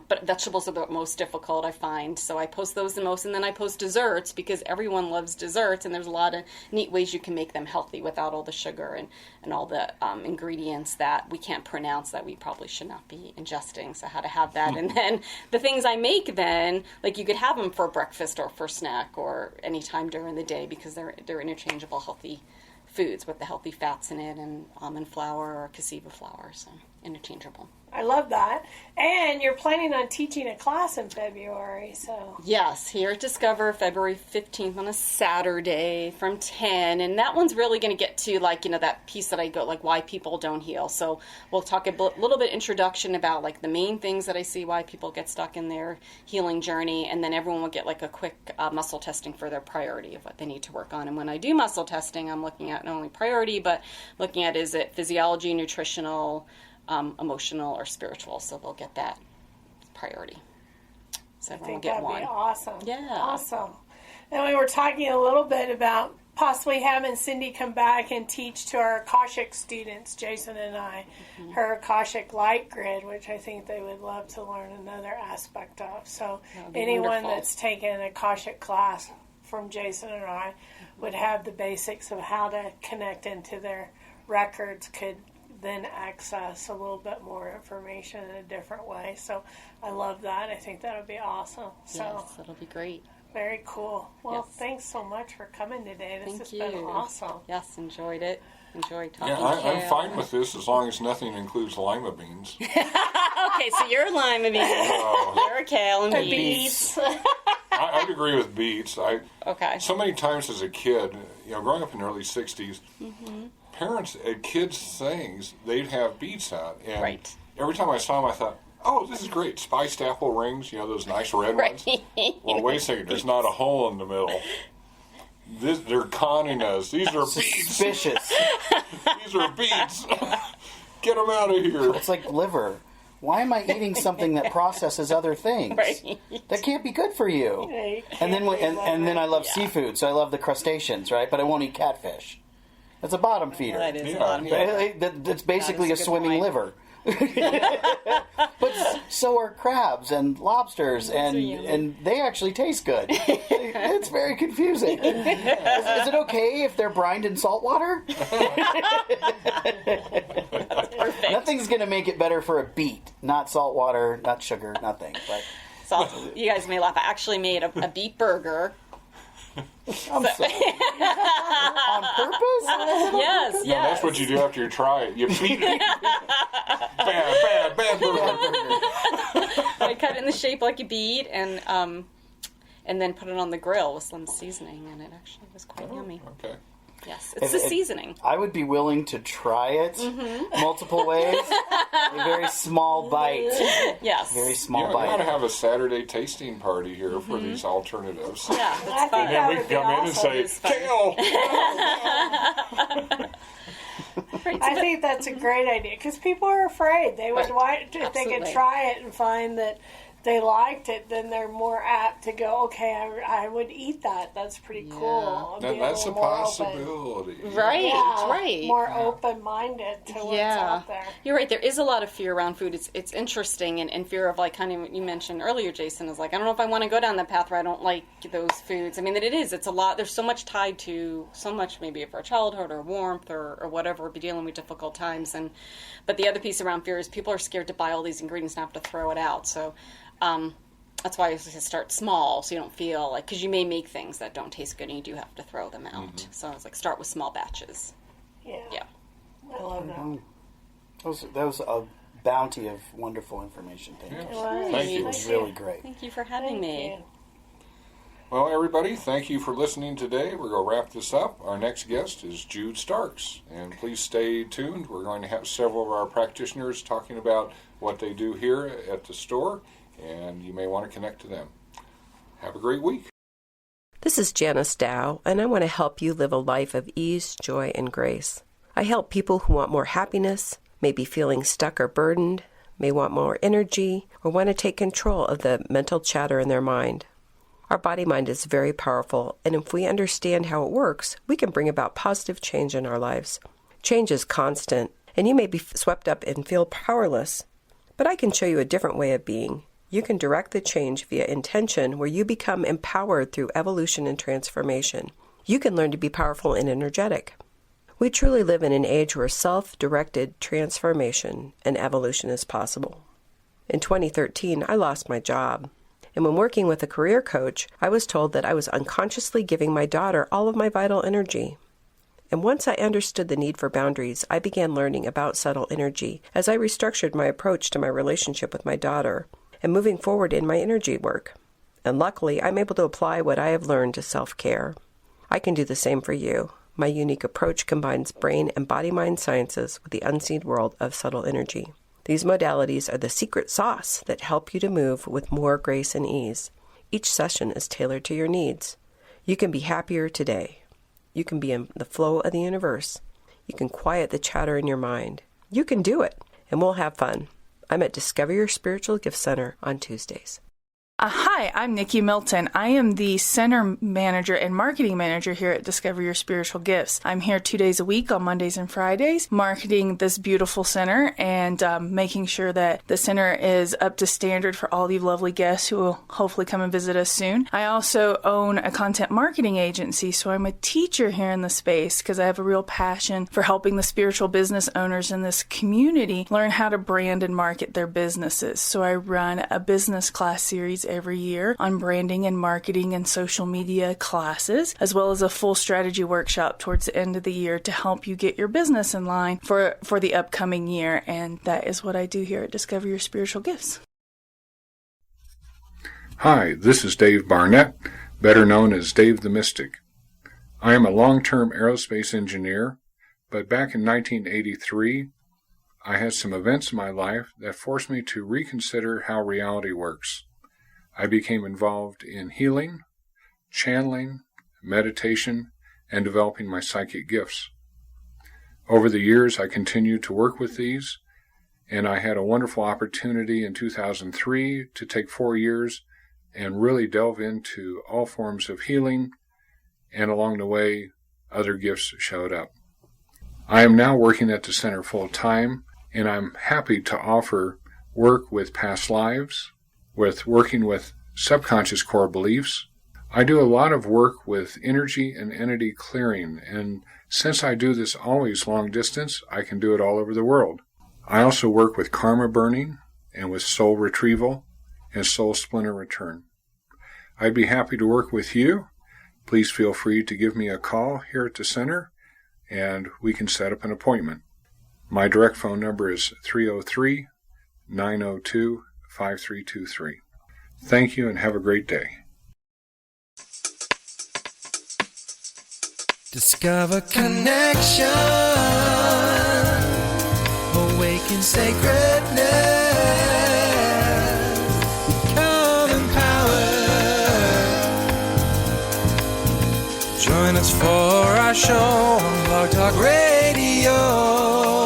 But vegetables are the most difficult, I find. So I post those the most, and then I post desserts because everyone loves desserts, and there's a lot of neat ways you can make them healthy without all the sugar and all the ingredients that we can't pronounce that we probably should not be ingesting. So how to have that. And then the things I make then, like you could have them for breakfast or for snack or any time during the day because they're interchangeable healthy foods with the healthy fats in it, and almond flour or cassava flour, so interchangeable. I love that. And you're planning on teaching a class in February, so. Yes, here at Discover, February 15th on a Saturday from 10. And that one's really going to get to, like, you know, that piece that I go, like, why people don't heal. So we'll talk a little bit introduction about, like, the main things that I see why people get stuck in their healing journey. And then everyone will get, like, a quick muscle testing for their priority of what they need to work on. And when I do muscle testing, I'm looking at not only priority, but looking at, is it physiology, nutritional, emotional, or spiritual, so they'll get that priority. So everyone will get that'd one. Be awesome. Yeah. Awesome. And we were talking a little bit about possibly having Cyndi come back and teach to our Kaushik students, Jason and I, her Akashic Light Grid, which I think they would love to learn another aspect of. So anyone wonderful. that's taken an Akashic class from Jason and I, would have the basics of how to connect into their records could then access a little bit more information in a different way. So I love that. I think that would be awesome. So Yes, that'll be great. very cool. Well, Yes. thanks so much for coming today. This has Thank been you. awesome. Yes, enjoyed it. Enjoyed talking Yeah, to I'm fine with this as long as nothing includes lima beans. Okay, so you're a lima bean. You're a kale and beets. I'd agree with beets. Okay. So many times as a kid, growing up in the early 60s, parents at kids' things, they'd have beets out. And Right. every time I saw them, I thought, oh, this is great. Spiced apple rings, those nice red ones. Well, wait a second. There's not a hole in the middle. They're conning us. These are beets. Suspicious. These are beets. Get them out of here. It's like liver. Why am I eating something that processes other things? Right. That can't be good for you. Yeah, you And then can't and then I love Yeah. seafood, so I love the crustaceans, right? But I won't eat catfish. That's a bottom feeder. That is Yeah. a lot of Right? That's basically That a is a good swimming point. liver. But so are crabs and lobsters, and they actually taste good. It's very confusing. Is it okay if they're brined in salt water? perfect. Nothing's going to make it better for a beet. Not salt water, not sugar, nothing. But So, you guys may laugh. I actually made a beet burger. I'm sorry. On purpose? Yes, No, yes. that's what you do after you try it. You beat it. Bam, bam, bam, boom. I cut it in the shape like a beet and then put it on the grill with some seasoning, and it actually was quite yummy. Okay. Yes, it's the seasoning. I would be willing to try it multiple ways. A very small bite. Yes. Very small We ought to bite. have a Saturday tasting party here for these alternatives. Yeah, I that's think fun. And that we would can be come in and awesome. say, It's fun. kale! Right, I think that's a great idea because people are afraid. They would Right. want if they could Absolutely. try it and find that they liked it, then they're more apt to go, okay, I would eat that. That's pretty cool. Now, Be that's a little more open. possibility. Right, Yeah, right. more open-minded to what's out there. You're right. There is a lot of fear around food. It's interesting, and fear of like kind of what you mentioned earlier, Jason, is like I don't know if I want to go down that path where I don't like those foods. I mean, that it is. It's a lot. There's so much tied to so much maybe of our childhood or warmth or whatever. Be dealing with difficult times, but the other piece around fear is people are scared to buy all these ingredients and have to throw it out. So. That's why I say start small, so you don't feel like because you may make things that don't taste good and you do have to throw them out. So I was like, start with small batches. Yeah. Yeah. I love that. That was a bounty of wonderful information. Thank you. Well, Thank you. It was really great. Thank you for having me. you. Well, everybody, thank you for listening today. We're going to wrap this up. Our next guest is Jude Starks. And please stay tuned. We're going to have several of our practitioners talking about what they do here at the store, and you may want to connect to them. Have a great week. This is Janice Dao, and I want to help you live a life of ease, joy, and grace. I help people who want more happiness, may be feeling stuck or burdened, may want more energy, or want to take control of the mental chatter in their mind. Our body-mind is very powerful, and if we understand how it works, we can bring about positive change in our lives. Change is constant, and you may be swept up and feel powerless, but I can show you a different way of being. You can direct the change via intention where you become empowered through evolution and transformation. You can learn to be powerful and energetic. We truly live in an age where self-directed transformation and evolution is possible. In 2013, I lost my job. And when working with a career coach, I was told that I was unconsciously giving my daughter all of my vital energy. And once I understood the need for boundaries, I began learning about subtle energy as I restructured my approach to my relationship with my daughter and moving forward in my energy work. And luckily, I'm able to apply what I have learned to self-care. I can do the same for you. My unique approach combines brain and body-mind sciences with the unseen world of subtle energy. These modalities are the secret sauce that help you to move with more grace and ease. Each session is tailored to your needs. You can be happier today. You can be in the flow of the universe. You can quiet the chatter in your mind. You can do it, and we'll have fun. I'm at Discover Your Spiritual Gift Center on Tuesdays. Hi, I'm Nikki Melton. I am the Center Manager and Marketing Manager here at Discover Your Spiritual Gifts. I'm here 2 days a week on Mondays and Fridays, marketing this beautiful center and making sure that the center is up to standard for all you lovely guests who will hopefully come and visit us soon. I also own a content marketing agency, so I'm a teacher here in the space because I have a real passion for helping the spiritual business owners in this community learn how to brand and market their businesses. So I run a business class series every year on branding and marketing and social media classes, as well as a full strategy workshop towards the end of the year to help you get your business in line for the upcoming year. And that is what I do here at Discover Your Spiritual Gifts. Hi, this is Dave Barnett, better known as Dave the Mystic. I am a long-term aerospace engineer, but back in 1983, I had some events in my life that forced me to reconsider how reality works. I became involved in healing, channeling, meditation, and developing my psychic gifts. Over the years, I continued to work with these, and I had a wonderful opportunity in 2003 to take 4 years and really delve into all forms of healing, and along the way, other gifts showed up. I am now working at the center full-time, and I'm happy to offer work with past lives, with working with subconscious core beliefs. I do a lot of work with energy and entity clearing, and since I do this always long distance, I can do it all over the world. I also work with karma burning and with soul retrieval and soul splinter return. I'd be happy to work with you. Please feel free to give me a call here at the center, and we can set up an appointment. My direct phone number is 303-902-5323. Thank you and have a great day. Discover connection, awaken sacredness, become empowered. Join us for our show on Blog Talk Radio.